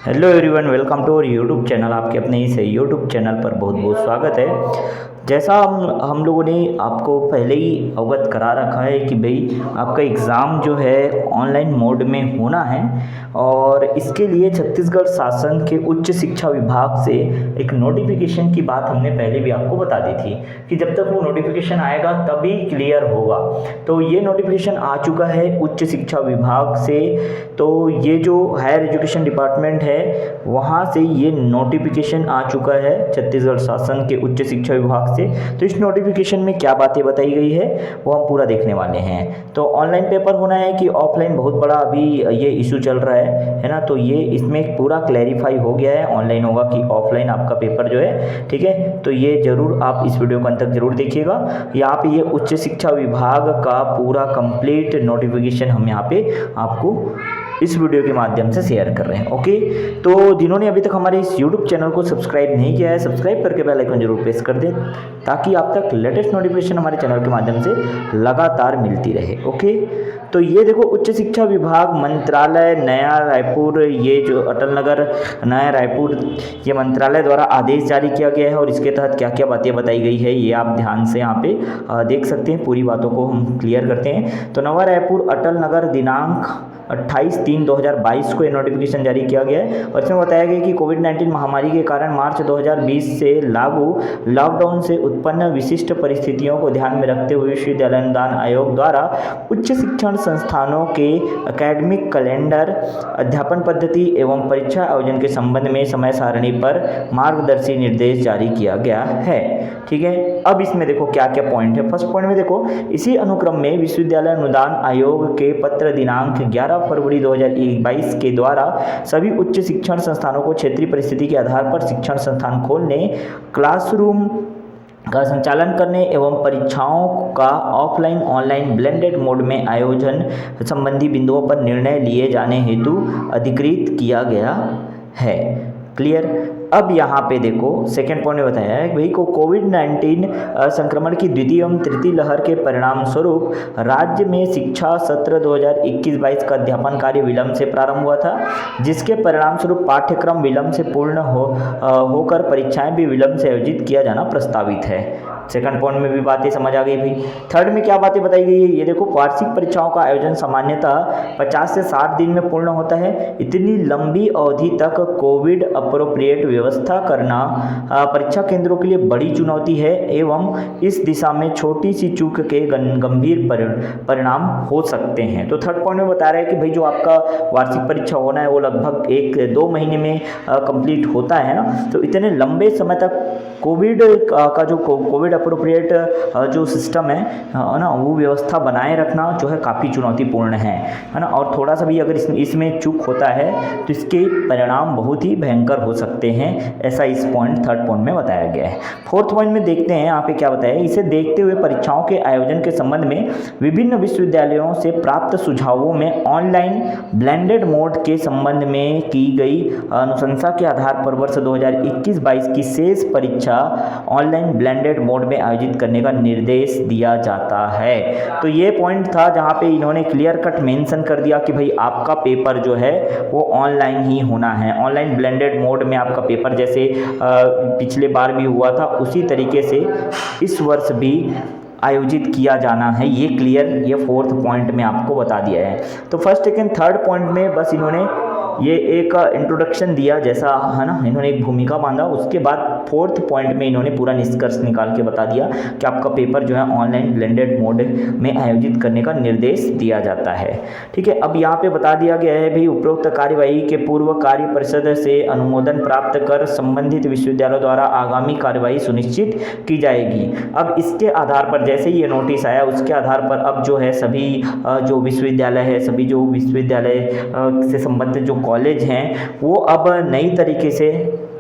Hello everyone, welcome to our YouTube channel. आपके अपने इस यूट्यूब चैनल पर बहुत बहुत स्वागत है। जैसा हम लोगों ने आपको पहले ही अवगत करा रखा है कि भाई आपका एग्ज़ाम जो है ऑनलाइन मोड में होना है, और इसके लिए छत्तीसगढ़ शासन के उच्च शिक्षा विभाग से एक नोटिफिकेशन की बात हमने पहले भी आपको बता दी थी कि जब तक वो नोटिफिकेशन आएगा तभी क्लियर होगा। तो ये नोटिफिकेशन आ चुका है उच्च शिक्षा विभाग से। तो ये जो हायर एजुकेशन डिपार्टमेंट है वहाँ से ये नोटिफिकेशन आ चुका है छत्तीसगढ़ शासन के उच्च शिक्षा विभाग से। तो इस नोटिफिकेशन में क्या बातें बताई गई है वो हम पूरा देखने वाले हैं। तो ऑनलाइन पेपर होना है कि ऑफलाइन, बहुत बड़ा अभी ये इशू चल रहा है ना। तो ये इसमें पूरा क्लैरिफाई हो गया है, ऑनलाइन होगा कि ऑफलाइन आपका पेपर जो है, ठीक है। तो ये जरूर आप इस वीडियो को अंत तक जरूर देखिएगा। यहाँ पे ये उच्च शिक्षा विभाग का पूरा कंप्लीट नोटिफिकेशन हम यहाँ पे आपको इस वीडियो के माध्यम से शेयर कर रहे हैं। ओके, तो जिन्होंने अभी तक हमारे इस यूट्यूब चैनल को सब्सक्राइब नहीं किया है, सब्सक्राइब करके बेल आइकन जरूर प्रेस कर दें ताकि आप तक लेटेस्ट नोटिफिकेशन हमारे चैनल के माध्यम से लगातार मिलती रहे। ओके, तो ये देखो, उच्च शिक्षा विभाग मंत्रालय नया रायपुर, ये जो अटल नगर नया रायपुर, ये मंत्रालय द्वारा आदेश जारी किया गया है और इसके तहत क्या क्या बातें बताई गई है ये आप ध्यान से यहाँ पे देख सकते हैं। पूरी बातों को हम क्लियर करते हैं। तो नवा रायपुर अटल नगर दिनांक 28/3/2022 को ये नोटिफिकेशन जारी किया गया है और इसमें बताया गया कि कोविड-19 महामारी के कारण मार्च 2020 से लागू लॉकडाउन से उत्पन्न विशिष्ट परिस्थितियों को ध्यान में रखते हुए विश्वविद्यालय अनुदान आयोग द्वारा उच्च शिक्षण संस्थानों के एकेडमिक कैलेंडर, अध्यापन पद्धति एवं परीक्षा आयोजन के संबंध में समय सारणी पर मार्गदर्शी निर्देश जारी किया गया है। ठीक है, अब इसमें देखो क्या क्या पॉइंट है। फर्स्ट पॉइंट में देखो, इसी अनुक्रम में विश्वविद्यालय अनुदान आयोग के पत्र दिनांक 11 फरवरी 2022 के द्वारा सभी उच्च शिक्षण संस्थानों को क्षेत्रीय परिस्थिति के आधार पर शिक्षण संस्थान खोलने, क्लासरूम का संचालन करने एवं परीक्षाओं का ऑफलाइन ऑनलाइन ब्लेंडेड मोड में आयोजन संबंधी बिंदुओं पर निर्णय लिए जाने हेतु अधिकृत किया गया है। क्लियर। अब यहाँ पे देखो सेकेंड पॉइंट में बताया है कि भाई को कोविड-19 संक्रमण की द्वितीय एवं तृतीय लहर के परिणाम स्वरूप राज्य में शिक्षा सत्र 2021-22 का अध्यापन कार्य विलंब से प्रारंभ हुआ था, जिसके परिणाम स्वरूप पाठ्यक्रम विलंब से पूर्ण होकर परीक्षाएं भी विलंब से आयोजित किया जाना प्रस्तावित है। सेकंड पॉइंट में भी बातें समझ आ गई भाई। थर्ड में क्या बातें बताई गई है ये देखो, वार्षिक परीक्षाओं का आयोजन सामान्यतः 50 से 60 दिन में पूर्ण होता है। इतनी लंबी अवधि तक कोविड अप्रोप्रिएट व्यवस्था करना परीक्षा केंद्रों के लिए बड़ी चुनौती है एवं इस दिशा में छोटी सी चूक के गंभीर परिणाम हो सकते हैं। तो थर्ड पॉइंट में बता रहा है कि भाई जो आपका वार्षिक परीक्षा होना है वो लगभग 1-2 महीने में कंप्लीट होता है ना। तो इतने लंबे समय तक कोविड का जो कोविड अप्रोप्रिएट जो सिस्टम है ना, वो व्यवस्था बनाए रखना जो है काफ़ी चुनौतीपूर्ण है ना। और थोड़ा सा भी अगर इसमें चूक होता है तो इसके परिणाम बहुत ही भयंकर हो सकते हैं, ऐसा इस थर्ड पॉइंट में बताया गया है। फोर्थ पॉइंट में देखते हैं यहाँ पे क्या बताया है। इसे देखते हुए परीक्षाओं के आयोजन के संबंध में विभिन्न विश्वविद्यालयों से प्राप्त सुझावों में ऑनलाइन ब्लेंडेड मोड के संबंध में की गई अनुशंसा के आधार पर वर्ष 2021-22 की शेष परीक्षा ऑनलाइन ब्लेंडेड मोड में आयोजित करने का निर्देश दिया जाता है। तो ये पॉइंट था जहाँ पे इन्होंने क्लियर कट मेंशन कर दिया कि भाई आपका पेपर जो है वो ऑनलाइन ही होना है। ऑनलाइन ब्लेंडेड मोड में आपका पेपर जैसे पिछले बार भी हुआ था उसी तरीके से इस वर्ष भी आयोजित किया जाना है। ये क्लियर, ये फोर्थ पॉइंट में आपको बता दिया है। तो फर्स्ट सेकेंड थर्ड पॉइंट में बस इन्होंने ये एक इंट्रोडक्शन दिया जैसा है ना, इन्होंने एक भूमिका बांधा। उसके बाद फोर्थ पॉइंट में इन्होंने पूरा निष्कर्ष निकाल के बता दिया कि आपका पेपर जो है ऑनलाइन ब्लेंडेड मोड में आयोजित करने का निर्देश दिया जाता है। ठीक है, अब यहाँ पे बता दिया गया है भाई उपरोक्त कार्यवाही के पूर्व कार्य परिषद से अनुमोदन प्राप्त कर संबंधित विश्वविद्यालय द्वारा आगामी कार्यवाही सुनिश्चित की जाएगी। अब इसके आधार पर जैसे ही ये नोटिस आया उसके आधार पर अब जो है सभी जो विश्वविद्यालय है, सभी जो विश्वविद्यालय से संबंधित जो कॉलेज हैं वो अब नई तरीके से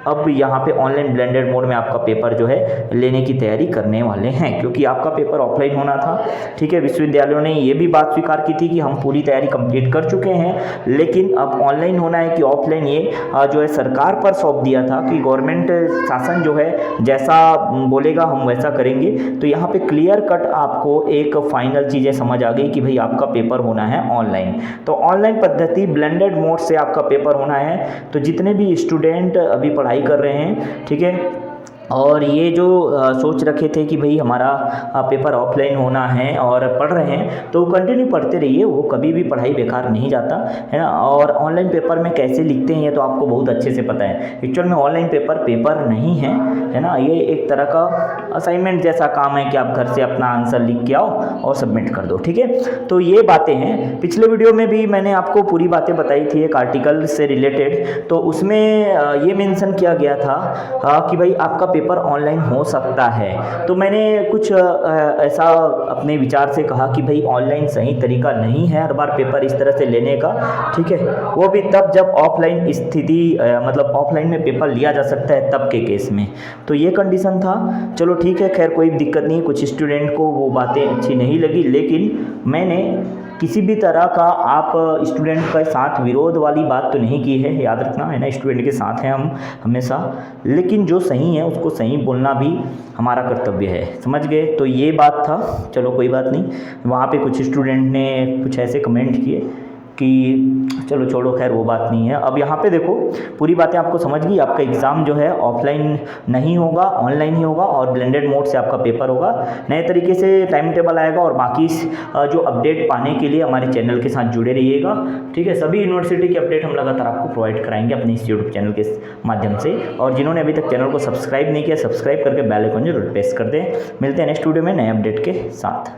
अब यहाँ पे ऑनलाइन ब्लेंडेड मोड में आपका पेपर जो है लेने की तैयारी करने वाले हैं, क्योंकि आपका पेपर ऑफलाइन होना था। ठीक है, विश्वविद्यालयों ने ये भी बात स्वीकार की थी कि हम पूरी तैयारी कंप्लीट कर चुके हैं, लेकिन अब ऑनलाइन होना है कि ऑफलाइन, ये जो है सरकार पर सौंप दिया था कि गवर्नमेंट शासन जो है जैसा बोलेगा हम वैसा करेंगे। तो यहाँ पे क्लियर कट आपको एक फाइनल चीज़ें समझ आ गई कि भाई आपका पेपर होना है ऑनलाइन। तो ऑनलाइन पद्धति ब्लेंडेड मोड से आपका पेपर होना है। तो जितने भी स्टूडेंट अभी पढ़ाई कर रहे हैं, ठीक है, और ये जो सोच रखे थे कि भाई हमारा पेपर ऑफलाइन होना है और पढ़ रहे हैं, तो कंटिन्यू पढ़ते रहिए, वो कभी भी पढ़ाई बेकार नहीं जाता है ना। और ऑनलाइन पेपर में कैसे लिखते हैं ये तो आपको बहुत अच्छे से पता है। एक्चुअल में ऑनलाइन पेपर नहीं है ना, ये एक तरह का असाइनमेंट जैसा काम है कि आप घर से अपना आंसर लिख के आओ और सबमिट कर दो। ठीक है, तो ये बातें हैं। पिछले वीडियो में भी मैंने आपको पूरी बातें बताई थी एक आर्टिकल से रिलेटेड, तो उसमें ये मेंशन किया गया था कि भाई आपका पेपर ऑनलाइन हो सकता है। तो मैंने कुछ ऐसा अपने विचार से कहा कि भाई ऑनलाइन सही तरीका नहीं है हर बार पेपर इस तरह से लेने का। ठीक है, वो भी तब जब ऑफलाइन स्थिति मतलब ऑफलाइन में पेपर लिया जा सकता है तब के केस में। तो ये कंडीशन था। चलो ठीक है, खैर कोई दिक्कत नहीं। कुछ स्टूडेंट को वो बातें अच्छी नहीं लगी, लेकिन मैंने किसी भी तरह का आप स्टूडेंट के साथ विरोध वाली बात तो नहीं की है, याद रखना है ना, स्टूडेंट के साथ हैं हम हमेशा, लेकिन जो सही है उसको सही बोलना भी हमारा कर्तव्य है, समझ गए। तो ये बात था। चलो कोई बात नहीं। वहाँ पे कुछ स्टूडेंट ने कुछ ऐसे कमेंट किए कि चलो छोड़ो, खैर वो बात नहीं है। अब यहाँ पे देखो पूरी बातें आपको समझ गई। आपका एग्ज़ाम जो है ऑफलाइन नहीं होगा, ऑनलाइन ही होगा, और ब्लेंडेड मोड से आपका पेपर होगा। नए तरीके से टाइम टेबल आएगा, और बाकी जो अपडेट पाने के लिए हमारे चैनल के साथ जुड़े रहिएगा। ठीक है, सभी यूनिवर्सिटी की अपडेट हम लगातार आपको प्रोवाइड कराएंगे अपने इस यूट्यूब चैनल के माध्यम से। और जिन्होंने अभी तक चैनल को सब्सक्राइब नहीं किया, सब्सक्राइब करके बेल आइकन जरूर प्रेस कर दें। मिलते हैं नेक्स्ट वीडियो में नए अपडेट के साथ।